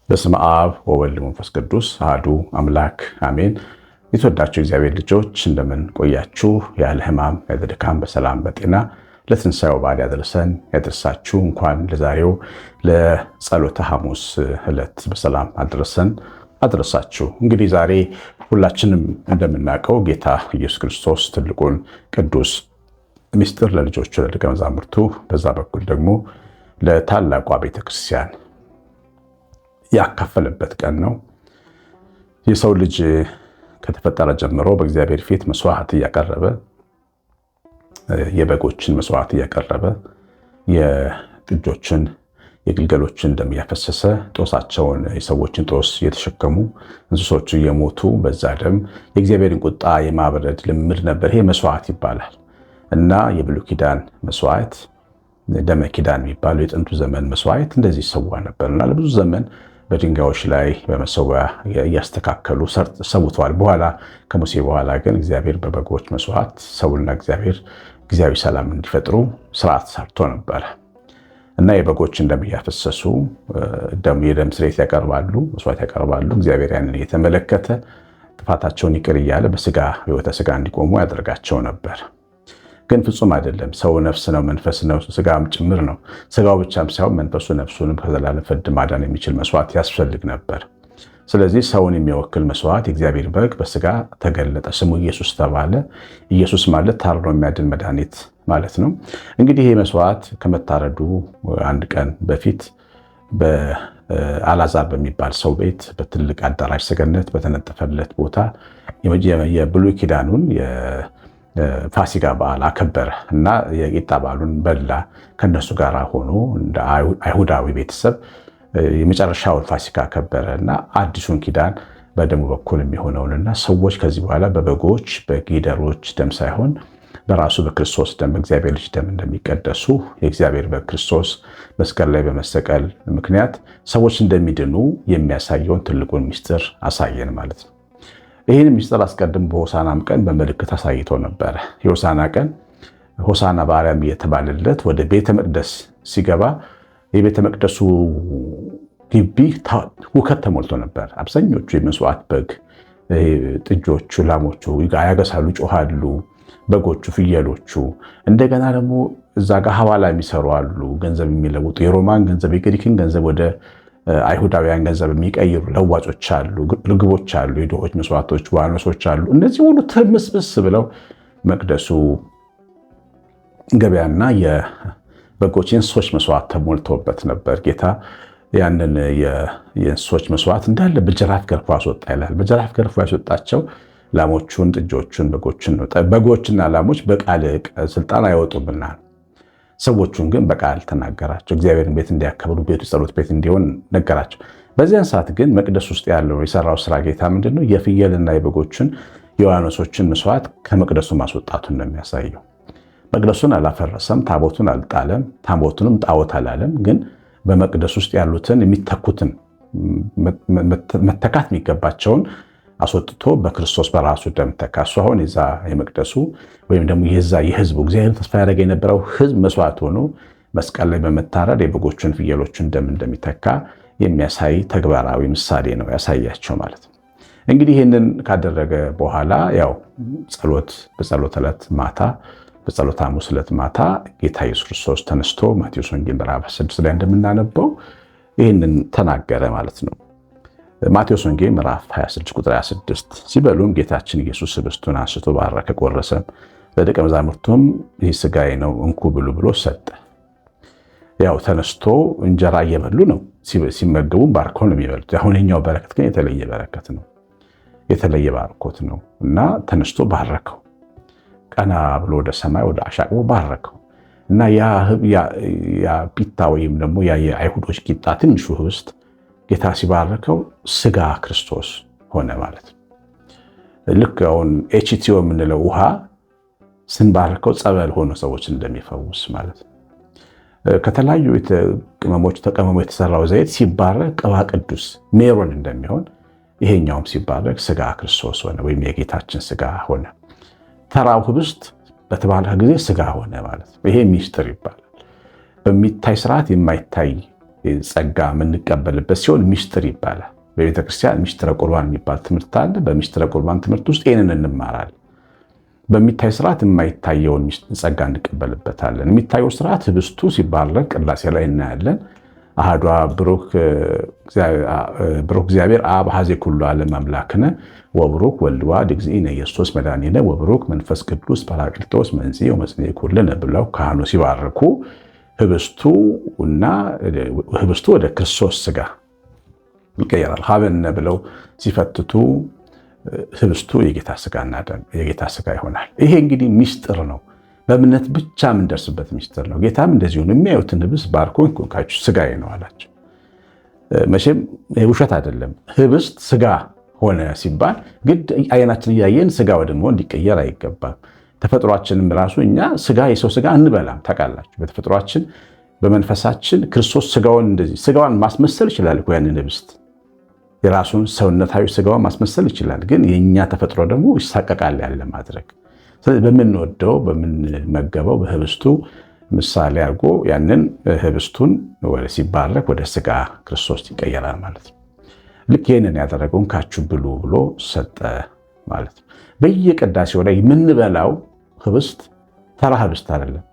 በስመ አብ ወወልድ ወመንፈስ ቅዱስ አሐዱ አምላክ አሜን። የተወዳችሁ እግዚአብሔር ልጆች እንደምን ቆያችሁ? ያለ ሕማም ያለ ድካም በሰላም በጤና ለትንሣኤው በዓል ያደረሳችሁ። እንኳን ለዛሬው ለጸሎተ ሐሙስ ዕለት በሰላም አደረሳችሁ። እንግዲህ ዛሬ ሁላችንም እንደምናውቀው ጌታ ኢየሱስ ክርስቶስ ትልቁን ቅዱስ ምስጢር ለልጆቹ ለደቀ መዛሙርቱ በዛ በኩል ደግሞ ለታላቋ ቤተክርስቲያን ያካፈለበት ቀን ነው። የሰው ልጅ ከተፈጠረ ጀምሮ በእግዚአብሔር ፊት መስዋዕት እያቀረበ የበጎችን መስዋዕት እያቀረበ የጥጆችን የግልገሎችን ደም እያፈሰሰ ጦሳቸውን የሰዎችን ጦስ እየተሸከሙ እንስሶቹ እየሞቱ በዛ ደም የእግዚአብሔርን ቁጣ የማብረድ ልምድ ነበር። ይሄ መስዋዕት ይባላል እና የብሉይ ኪዳን መስዋዕት ደመ ኪዳን የሚባለው የጥንቱ ዘመን መስዋዕት እንደዚህ ይሰዋ ነበርና ለብዙ ዘመን በድንጋዮች ላይ በመሰዊያ እያስተካከሉ ሰውተዋል። በኋላ ከሙሴ በኋላ ግን እግዚአብሔር በበጎች መስዋዕት ሰውና እግዚአብሔር ጊዜያዊ ሰላም እንዲፈጥሩ ስርዓት ሰርቶ ነበረ እና የበጎችን ደም እያፈሰሱ የደም ስርየት ያቀርባሉ፣ መስዋዕት ያቀርባሉ። እግዚአብሔር ያንን እየተመለከተ ጥፋታቸውን ይቅር እያለ በስጋ ሕይወተ ስጋ እንዲቆሙ ያደርጋቸው ነበር። ግን ፍጹም አይደለም። ሰው ነፍስ ነው፣ መንፈስ ነው፣ ስጋም ጭምር ነው። ስጋው ብቻም ሳይሆን መንፈሱ ነፍሱንም ከዘላለም ፍርድ ማዳን የሚችል መስዋዕት ያስፈልግ ነበር። ስለዚህ ሰውን የሚወክል መስዋዕት የእግዚአብሔር በግ በስጋ ተገለጠ። ስሙ ኢየሱስ ተባለ። ኢየሱስ ማለት ታርዶ የሚያድን መድኃኒት ማለት ነው። እንግዲህ ይህ መስዋዕት ከመታረዱ አንድ ቀን በፊት በአልዓዛር በሚባል ሰው ቤት በትልቅ አዳራሽ ሰገነት በተነጠፈለት ቦታ የብሉይ ኪዳኑን ፋሲካ በዓል አከበረ እና የቂጣ በዓሉን በላ። ከነሱ ጋር ሆኖ እንደ አይሁዳዊ ቤተሰብ የመጨረሻውን ፋሲካ አከበረ እና አዲሱን ኪዳን በደሙ በኩል የሚሆነውንና ሰዎች ከዚህ በኋላ በበጎች በጊደሮች ደም ሳይሆን በራሱ በክርስቶስ ደም በእግዚአብሔር ልጅ ደም እንደሚቀደሱ የእግዚአብሔር በክርስቶስ መስቀል ላይ በመሰቀል ምክንያት ሰዎች እንደሚድኑ የሚያሳየውን ትልቁን ምስጢር አሳየን ማለት ነው። ይህን ምስጢር አስቀድም በሆሳናም ቀን በምልክት አሳይቶ ነበረ። የሆሳና ቀን ሆሳና በአርያም እየተባለለት ወደ ቤተ መቅደስ ሲገባ የቤተ መቅደሱ ግቢ ሁከት ተሞልቶ ነበር። አብዛኞቹ የመስዋዕት በግ ጥጆቹ፣ ላሞቹ ያገሳሉ፣ ጮሃሉ። በጎቹ፣ ፍየሎቹ እንደገና ደግሞ እዛ ጋር ሐዋላ የሚሰሩ አሉ፣ ገንዘብ የሚለውጡ የሮማን ገንዘብ የግሪክን ገንዘብ ወደ አይሁዳውያን ገንዘብ የሚቀይሩ ለዋጮች አሉ፣ ርግቦች አሉ፣ የድሆች መስዋዕቶች፣ ዋኖሶች አሉ። እነዚህ ሁሉ ትምስምስ ብለው መቅደሱ ገበያና የበጎች የእንስሶች መስዋዕት ተሞልቶበት ነበር። ጌታ ያንን የእንስሶች መስዋዕት እንዳለ በጅራፍ ገርፎ አስወጣ ይላል። በጅራፍ ገርፎ ያስወጣቸው ላሞቹን፣ ጥጆቹን፣ በጎችን ነው። በጎችና ላሞች በቃል ስልጣን አይወጡምና ሰዎቹን ግን በቃል ተናገራቸው። እግዚአብሔርን ቤት እንዲያከብሩ ቤቱ ጸሎት ቤት እንዲሆን ነገራቸው። በዚያን ሰዓት ግን መቅደስ ውስጥ ያለው የሰራው ስራ ጌታ ምንድነው? የፍየልና የበጎችን የዋኖሶችን መስዋዕት ከመቅደሱ ማስወጣቱን ነው የሚያሳየው። መቅደሱን አላፈረሰም፣ ታቦቱን አልጣለም፣ ታቦቱንም ጣዖት አላለም። ግን በመቅደስ ውስጥ ያሉትን የሚተኩትን መተካት የሚገባቸውን አስወጥቶ በክርስቶስ በራሱ ደም ተካ። እሱ አሁን የዛ የመቅደሱ ወይም ደግሞ የዛ የህዝቡ እግዚአብሔር ተስፋ ያደረገ የነበረው ህዝብ መስዋዕት ሆኖ መስቀል ላይ በመታረድ የበጎቹን ፍየሎቹን ደም እንደሚተካ የሚያሳይ ተግባራዊ ምሳሌ ነው ያሳያቸው ማለት ነው። እንግዲህ ይህንን ካደረገ በኋላ ያው በጸሎት ዕለት ማታ በጸሎተ ሐሙስ ዕለት ማታ ጌታ ኢየሱስ ክርስቶስ ተነስቶ ማቴዎስ ወንጌል ምዕራፍ 6 ላይ እንደምናነበው ይህንን ተናገረ ማለት ነው። ማቴዎስ ወንጌል ምዕራፍ 26 ቁጥር 26 ሲበሉም ጌታችን ኢየሱስ ህብስቱን አንስቶ ባረከ፣ ቆረሰም፣ ለደቀ መዛሙርቱም ይህ ሥጋዬ ነው እንኩ ብሉ ብሎ ሰጠ። ያው ተነስቶ እንጀራ እየበሉ ነው። ሲመገቡም ባርከው ነው የሚበሉት። አሁንኛው በረከት ግን የተለየ በረከት ነው፣ የተለየ ባርኮት ነው እና ተነስቶ ባረከው። ቀና ብሎ ወደ ሰማይ ወደ አሻቅቦ ባረከው እና ያ ፒታ ወይም ደግሞ ያ የአይሁዶች ቂጣ ትንሹ ህብስት ጌታ ሲባረከው ስጋ ክርስቶስ ሆነ ማለት ነው። ልክ አሁን ኤችቲኦ የምንለው ውሃ ስንባርከው ጸበል ሆኖ ሰዎች እንደሚፈውስ ማለት ነው። ከተለያዩ ቅመሞች ተቀመሞ የተሰራው ዘይት ሲባረክ ቅባ ቅዱስ ሜሮን እንደሚሆን ይሄኛውም ሲባረክ ስጋ ክርስቶስ ሆነ ወይም የጌታችን ስጋ ሆነ። ተራው ህብስት በተባለ ጊዜ ስጋ ሆነ ማለት ነው። ይሄ ሚስጥር ይባላል። በሚታይ ስርዓት የማይታይ ጸጋ የምንቀበልበት ሲሆን ሚስጥር ይባላል። በቤተክርስቲያን ሚስጥረ ቁርባን የሚባል ትምህርት አለ። በሚስጥረ ቁርባን ትምህርት ውስጥ ይህንን እንማራለን። በሚታይ ስርዓት የማይታየውን ጸጋ እንቀበልበታለን። የሚታየው ስርዓት ህብስቱ ሲባረክ ቅዳሴ ላይ እናያለን። አሐዱ ብሩክ እግዚአብሔር አብ ሀዜ ኩሉ ዓለም አምላክነ ወብሩክ ወልድ ዋሕድ እግዚእነ ኢየሱስ መድኃኒነ ወብሩክ መንፈስ ቅዱስ ጰራቅሊጦስ መንሥኤ ወመጽንዔ ኩልነ ብለው ካህኑ ሲባርኩ ህብስቱ ወደ ክርስቶስ ስጋ ይቀየራል። ሀበነ ብለው ሲፈትቱ ህብስቱ የጌታ ስጋ ይሆናል። ይሄ እንግዲህ ሚስጥር ነው። በእምነት ብቻ የምንደርስበት ሚስጥር ነው። ጌታም እንደዚሁ የሚያዩትን ህብስት ባርኮ እንካችሁ ስጋዬ ነው አላቸው። መቼም ውሸት አይደለም። ህብስት ስጋ ሆነ ሲባል ግድ አይናችን እያየን ስጋ ወደ መሆን እንዲቀየር አይገባም። ተፈጥሯችንም ራሱ እኛ የሰው ስጋ እንበላም። ታውቃላችሁ፣ በተፈጥሯችን በመንፈሳችን ክርስቶስ ስጋዋን ማስመሰል ይችላል እኮ ያንን ህብስት የራሱን ሰውነታዊ ስጋዋን ማስመሰል ይችላል። ግን የእኛ ተፈጥሮ ደግሞ ይሳቀቃል ያለ ማድረግ። ስለዚህ በምንወደው በምንመገበው በህብስቱ ምሳሌ አድርጎ ያንን ህብስቱን ሲባረክ ወደ ስጋ ክርስቶስ ይቀየራል ማለት ነው። ልክ ይህንን ያደረገውን ካችሁ ብሉ ብሎ ሰጠ ማለት ነው። በየቅዳሴው ላይ የምንበላው ህብስት ተራ ህብስት አይደለም።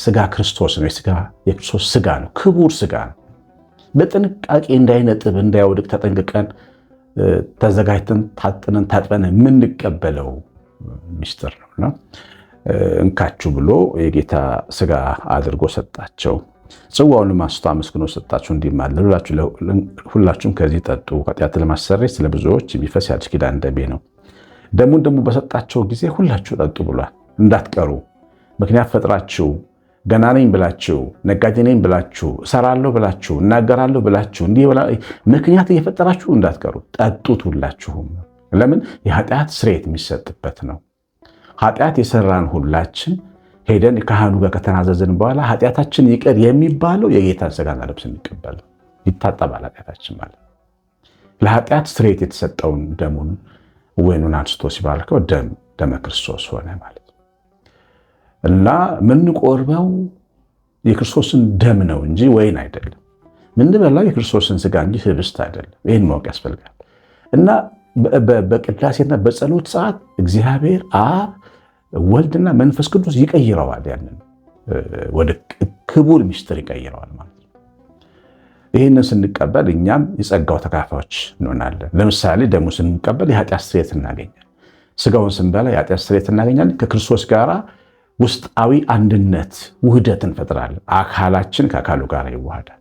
ስጋ ክርስቶስ ነው። የክርስቶስ ስጋ ነው። ክቡር ስጋ ነው። በጥንቃቄ እንዳይነጥብ እንዳይወድቅ ተጠንቅቀን ተዘጋጅተን ታጥበን የምንቀበለው ሚስጥር ነውና እንካችሁ ብሎ የጌታ ስጋ አድርጎ ሰጣቸው። ጽዋውንም አንስቶ አመስግኖ ሰጣቸው። እንዲህም አለ፣ ሁላችሁም ከዚህ ጠጡ፣ ኃጢአትን ለማሰረይ ስለ ብዙዎች የሚፈስ የአዲስ ኪዳን ደሜ ነው። ደሙን ደግሞ በሰጣቸው ጊዜ ሁላችሁ ጠጡ ብሏል። እንዳትቀሩ ምክንያት ፈጥራችሁ ገና ነኝ ብላችሁ ነጋዴ ነኝ ብላችሁ እሰራለሁ ብላችሁ እናገራለሁ ብላችሁ እንዲህ ምክንያት እየፈጠራችሁ እንዳትቀሩ፣ ጠጡት ሁላችሁም። ለምን? የኃጢአት ስርየት የሚሰጥበት ነው። ኃጢአት የሰራን ሁላችን ሄደን ካህኑ ጋር ከተናዘዝን በኋላ ኃጢአታችን ይቅር የሚባለው የጌታን ስጋና ልብስ እንቀበል ይታጠባል ኃጢአታችን ማለት። ለኃጢአት ስርየት የተሰጠውን ደሙን ወይኑን አንስቶ ሲባርከው ደመ ክርስቶስ ሆነ ማለት ነው። እና ምንቆርበው የክርስቶስን ደም ነው እንጂ ወይን አይደለም። ምንበላው የክርስቶስን ስጋ እንጂ ህብስት አይደለም። ይህን ማወቅ ያስፈልጋል። እና በቅዳሴና በጸሎት ሰዓት እግዚአብሔር አብ ወልድና መንፈስ ቅዱስ ይቀይረዋል። ያንን ወደ ክቡር ሚስጥር ይቀይረዋል ማለት ነው። ይህንን ስንቀበል እኛም የጸጋው ተካፋዮች እንሆናለን። ለምሳሌ ደሙ ስንቀበል የኃጢአት ስርየት እናገኛለን። ስጋውን ስንበላ የኃጢአት ስርየት እናገኛለን። ከክርስቶስ ጋር ውስጣዊ አንድነት ውህደት እንፈጥራለን። አካላችን ከአካሉ ጋር ይዋሃዳል።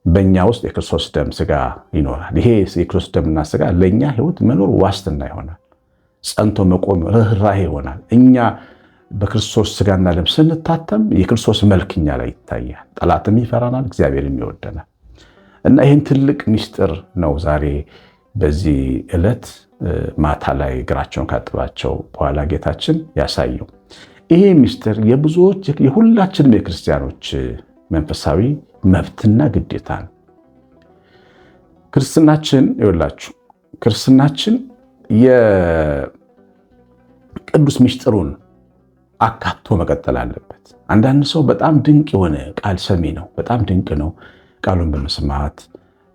በእኛ ውስጥ የክርስቶስ ደም ስጋ ይኖራል። ይሄ የክርስቶስ ደምና ስጋ ለእኛ ህይወት መኖር ዋስትና ይሆናል። ጸንቶ መቆም ርኅራኄ ይሆናል። እኛ በክርስቶስ ስጋና ደም ስንታተም የክርስቶስ መልክ እኛ ላይ ይታያል። ጠላትም ይፈራናል፣ እግዚአብሔርም ይወደናል። እና ይህን ትልቅ ሚስጥር ነው ዛሬ በዚህ ዕለት ማታ ላይ እግራቸውን ካጠባቸው በኋላ ጌታችን ያሳየው። ይሄ ሚስጥር የብዙዎች የሁላችንም የክርስቲያኖች መንፈሳዊ መብትና ግዴታ ነው። ክርስትናችን የቅዱስ ሚስጥሩን አካቶ መቀጠል አለበት። አንዳንድ ሰው በጣም ድንቅ የሆነ ቃል ሰሚ ነው፣ በጣም ድንቅ ነው ቃሉን በመስማት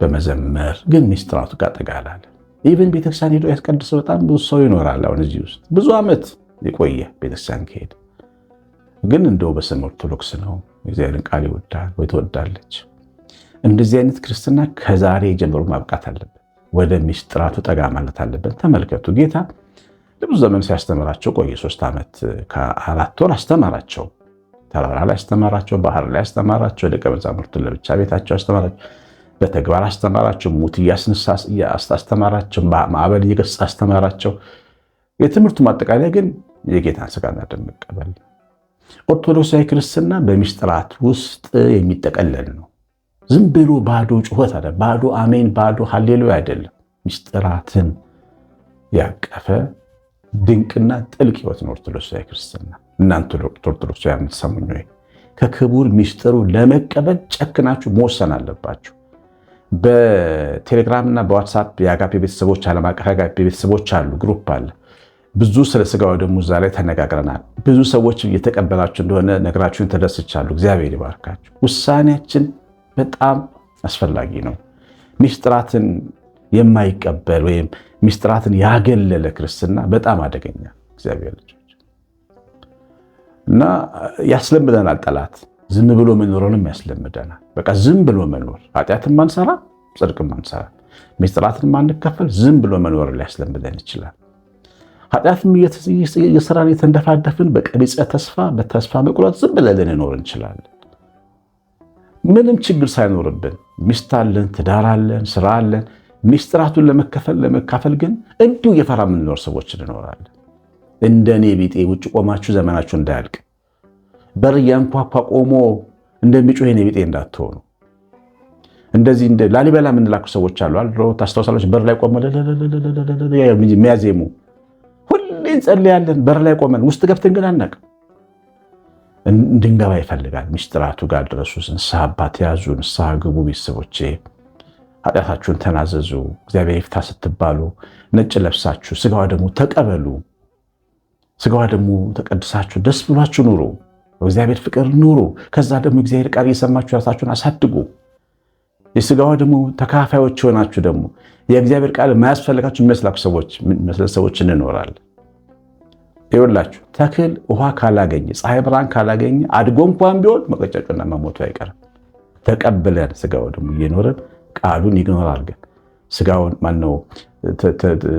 በመዘመር፣ ግን ሚስጥራቱ ጋር ጠጋላለ። ኢቨን ቤተክርስቲያን ሄዶ ያስቀድሰው በጣም ብዙ ሰው ይኖራል። አሁን እዚህ ውስጥ ብዙ ዓመት የቆየ ቤተክርስቲያን ከሄደ ግን እንደው በስመ ኦርቶዶክስ ነው፣ እግዚአብሔርን ቃል ይወዳል ወይ ትወዳለች። እንደዚህ አይነት ክርስትና ከዛሬ ጀምሮ ማብቃት አለበት። ወደ ሚስጥራቱ ጠጋ ማለት አለበት። ተመልከቱ፣ ጌታ ለብዙ ዘመን ሲያስተምራቸው ቆየ። 3 ዓመት ከ4 ወር አስተማራቸው። ተራራ ላይ አስተማራቸው፣ ባህር ላይ አስተማራቸው፣ ደቀ መዛሙርቱን ለብቻ ቤታቸው አስተማራቸው፣ በተግባር አስተማራቸው፣ ሙት እያስነሳ አስተማራቸው፣ ማዕበል እየገሰጸ አስተማራቸው። የትምህርቱ ማጠቃለያ ግን የጌታን ስጋና ደም መቀበል። ኦርቶዶክሳዊ ክርስትና በሚስጥራት ውስጥ የሚጠቀለል ነው። ዝም ብሎ ባዶ ጩኸት አይደለም፣ ባዶ አሜን፣ ባዶ ሃሌሉያ አይደለም። ሚስጥራትን ያቀፈ ድንቅና ጥልቅ ሕይወት ነው ኦርቶዶክሳዊ ክርስትና። እናንተ ኦርቶዶክሳዊ የምትሰሙኝ ወይ ከክቡር ሚስጥሩ ለመቀበል ጨክናችሁ መወሰን አለባችሁ። በቴሌግራም እና በዋትሳፕ የአጋፔ ቤተሰቦች ዓለም አቀፍ የአጋፔ ቤተሰቦች አሉ፣ ግሩፕ አለ። ብዙ ስለ ስጋው ደግሞ እዛ ላይ ተነጋግረናል። ብዙ ሰዎች እየተቀበላችሁ እንደሆነ ነግራችሁን ተደስቻለሁ። እግዚአብሔር ይባርካችሁ። ውሳኔያችን በጣም አስፈላጊ ነው። ሚስጥራትን የማይቀበል ወይም ሚስጥራትን ያገለለ ክርስትና በጣም አደገኛ እግዚአብሔር ልጆች እና ያስለምደናል። ጠላት ዝም ብሎ መኖርንም ያስለምደናል። በቃ ዝም ብሎ መኖር፣ ኃጢአትን ማንሰራ፣ ጽድቅን ማንሰራ፣ ሚስጥራትን ማንከፈል፣ ዝም ብሎ መኖር ሊያስለምደን ይችላል። ኃጢአትም እየሰራን የተንደፋደፍን በቀቢጸ ተስፋ በተስፋ መቁረጥ ዝም ብለን ልንኖር እንችላለን። ምንም ችግር ሳይኖርብን ሚስት አለን፣ ትዳር አለን፣ ስራ አለን። ሚስጥራቱን ለመካፈል ግን እንዲሁ እየፈራ የምንኖር ሰዎች እንኖራለን። እንደኔ ቢጤ ውጭ ቆማችሁ ዘመናችሁ እንዳያልቅ በር እያንኳኳ ቆሞ እንደሚጮህ የኔ ቢጤ እንዳትሆኑ። እንደዚህ እንደ ላሊበላ የምንላኩ ሰዎች አሉ አይደል? ታስታውሳለች? በር ላይ ቆመው የሚያዜሙ ሁሌ እንጸልያለን። በር ላይ ቆመን ውስጥ ገብተን ግን አናውቅም። እንድንገባ ይፈልጋል። ሚስጥራቱ ጋር ድረሱ። ንስሐ አባት ያዙ። ንስሐ ግቡ። ቤተሰቦቼ ኃጢአታችሁን ተናዘዙ። እግዚአብሔር ይፍታ ስትባሉ ነጭ ለብሳችሁ ስጋዋ ደግሞ ተቀበሉ። ስጋዋ ደግሞ ተቀድሳችሁ ደስ ብሏችሁ ኑሩ። በእግዚአብሔር ፍቅር ኑሩ። ከዛ ደግሞ እግዚአብሔር ቃል እየሰማችሁ ራሳችሁን አሳድጉ። የስጋዋ ደግሞ ተካፋዮች ሆናችሁ ደግሞ የእግዚአብሔር ቃል የማያስፈልጋችሁ የሚመስላችሁ ሰዎች እንኖራለን። ይኸውላችሁ ተክል ውሃ ካላገኘ ፀሐይ ብርሃን ካላገኘ አድጎ እንኳን ቢሆን መቀጨጩና መሞቱ አይቀርም። ተቀብለን ስጋው ደግሞ እየኖርን ቃሉን ይግኖር አድርገን ስጋውን ማነው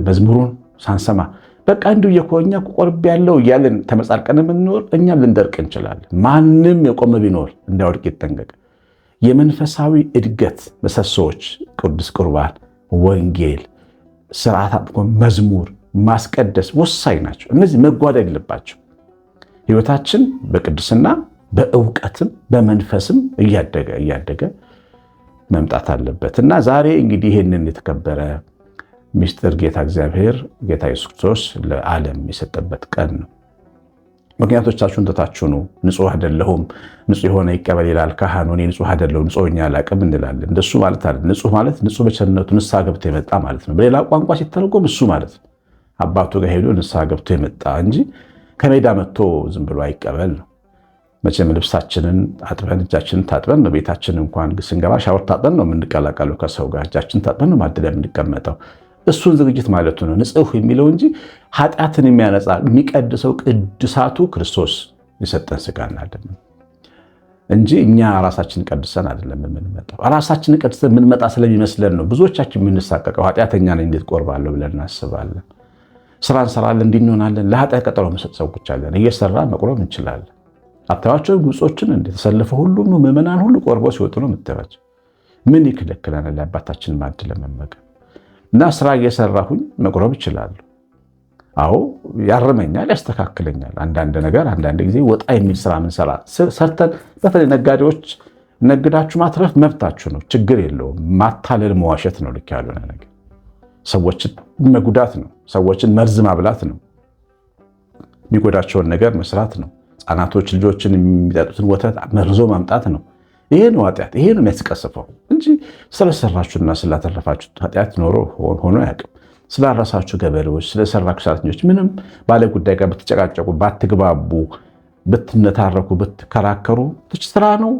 መዝሙሩን ሳንሰማ በቃ እንዲሁ የኮኛ ቆርብ ያለው እያልን ተመጻድቀን የምንኖር እኛም ልንደርቅ እንችላለን። ማንም የቆመ ቢኖር እንዳይወድቅ ይጠንቀቅ። የመንፈሳዊ እድገት ምሰሶዎች ቅዱስ ቁርባን፣ ወንጌል፣ ስርዓት አጥቆ መዝሙር ማስቀደስ ወሳኝ ናቸው። እነዚህ መጓደል የለባቸው። ህይወታችን በቅድስና በእውቀትም በመንፈስም እያደገ መምጣት አለበት እና ዛሬ እንግዲህ ይህንን የተከበረ ሚስጥር ጌታ እግዚአብሔር ጌታ ኢየሱስ ክርስቶስ ለዓለም የሰጠበት ቀን ነው። ምክንያቶቻችሁን ትታችሁ ነው ንጹህ አይደለሁም ንጹህ የሆነ ይቀበል ይላል ካህኑ። እኔ ንጹህ አይደለሁም ንጹህኛ አላቅም እንላለን። እንደሱ ማለት አይደለም። ንጹህ ማለት ንጹህ በቸርነቱ ንስሐ ገብቶ የመጣ ማለት ነው። በሌላ ቋንቋ ሲተረጎም እሱ ማለት ነው አባቱ ጋር ሄዶ ንስሐ ገብቶ የመጣ እንጂ ከሜዳ መጥቶ ዝም ብሎ አይቀበል ነው። መቼም ልብሳችንን አጥበን እጃችንን ታጥበን ነው ቤታችን እንኳን ስንገባ ሻወር ታጥበን ነው የምንቀላቀለው ከሰው ጋር። እጃችን ታጥበን ነው ማዕድ ላይ የምንቀመጠው። እሱን ዝግጅት ማለቱ ነው ንጹህ የሚለው እንጂ ኃጢአትን የሚያነጻ የሚቀድሰው ቅዱሳቱ ክርስቶስ የሰጠን ስጋና ደም እንጂ እኛ ራሳችንን ቀድሰን አይደለም የምንመጣው። ራሳችንን ቀድሰን የምንመጣ ስለሚመስለን ነው ብዙዎቻችን የምንሳቀቀው። ኃጢአተኛ ነኝ እንዴት ቆርባለሁ ብለን እናስባለን። ስራ እንሰራለን እንዲንሆናለን። ለኃጢአት ቀጠሮ መሰጥ ሰዎች አለን። እየሰራ መቁረብ እንችላለን። አታዋቸው ግብጾችን እንደተሰለፈ ሁሉም ምዕመናን ሁሉ ቆርበው ሲወጡ ነው የምታዩቸው። ምን ይከለክለናል? አባታችን ማዕድ ለመመገብ እና ስራ እየሰራሁኝ መቁረብ ይችላል። አዎ ያርመኛል፣ ያስተካክለኛል። አንዳንድ ነገር አንዳንድ ጊዜ ወጣ የሚል ስራ ምን ሰራ ሰርተን በተለይ ነጋዴዎች ነግዳችሁ ማትረፍ መብታችሁ ነው፣ ችግር የለውም። ማታለል መዋሸት ነው ልክ ያልሆነ ነገር። ሰዎችን መጉዳት ነው፣ ሰዎችን መርዝ ማብላት ነው፣ የሚጎዳቸውን ነገር መስራት ነው። ህፃናቶች ልጆችን የሚጠጡትን ወተት መርዞ ማምጣት ነው። ይሄ ነው ኃጢአት። ይሄ ነው የሚያስቀስፈው እንጂ ስለሰራችሁና ስላተረፋችሁ ኃጢአት ኖሮ ሆኖ አያውቅም። ስላረሳችሁ ገበሬዎች፣ ስለሰራችሁ ሰራተኞች ምንም ባለ ጉዳይ ጋር ብትጨቃጨቁ፣ ባትግባቡ፣ ብትነታረኩ፣ ብትከራከሩ ስራ ነው፣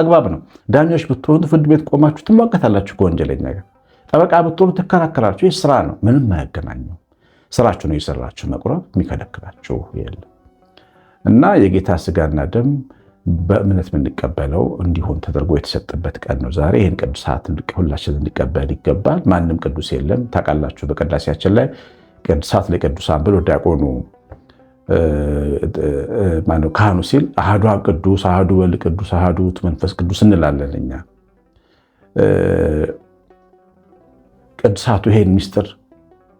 አግባብ ነው። ዳኞች ብትሆኑ ፍርድ ቤት ቆማችሁ ትሟገታላችሁ ከወንጀለኛ ጋር። ጠበቃ ብትሆኑ ትከራከራችሁ። ይህ ስራ ነው፣ ምንም አያገናኘው። ስራችሁ ነው የሰራችሁ። መቁረብ የሚከለክላችሁ የለም እና የጌታ ስጋና ደም በእምነት የምንቀበለው እንዲሆን ተደርጎ የተሰጠበት ቀን ነው ዛሬ። ይህን ቅዱሳት ሁላችን እንቀበል ይገባል። ማንም ቅዱስ የለም። ታውቃላችሁ በቅዳሴያችን ላይ ቅዱሳት ለቅዱሳን ብሎ ዲያቆኑ ማነው ካህኑ ሲል አሐዱ አብ ቅዱስ፣ አሐዱ ወልድ ቅዱስ፣ አሐዱ ውእቱ መንፈስ ቅዱስ እንላለን እኛ። ቅዱሳቱ ይሄን ምስጢር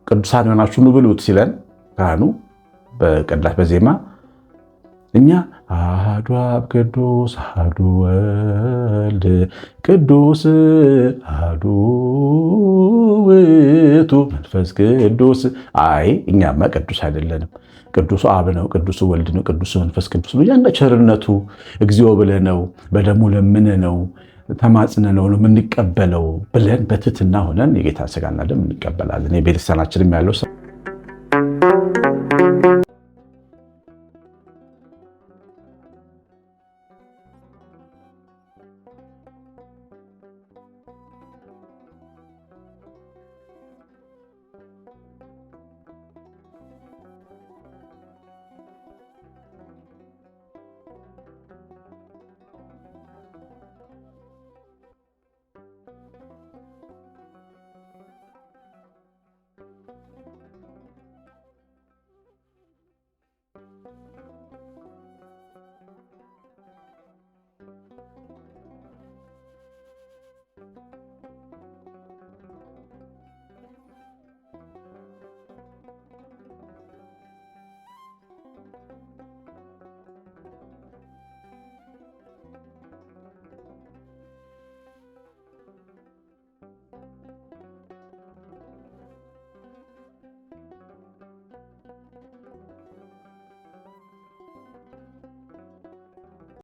ቅዱሳን የሆናችሁ ኑ ብሉት ሲለን ካህኑ በቅዳሴ በዜማ እኛ አሐዱ አብ ቅዱስ፣ አሐዱ ወልድ ቅዱስ፣ አሐዱ ውእቱ መንፈስ ቅዱስ። አይ እኛማ ቅዱስ አይደለንም። ቅዱሱ አብ ነው፣ ቅዱሱ ወልድ ነው፣ ቅዱሱ መንፈስ ቅዱስ ነው። ያን ቸርነቱ እግዚኦ ብለነው በደሙ ለምነነው ተማጽነነው ነው የምንቀበለው ብለን በትህትና ሆነን የጌታ ስጋና ደም እንቀበላለን። የቤተክርስቲያናችንም ያለው ይስጥልኝ።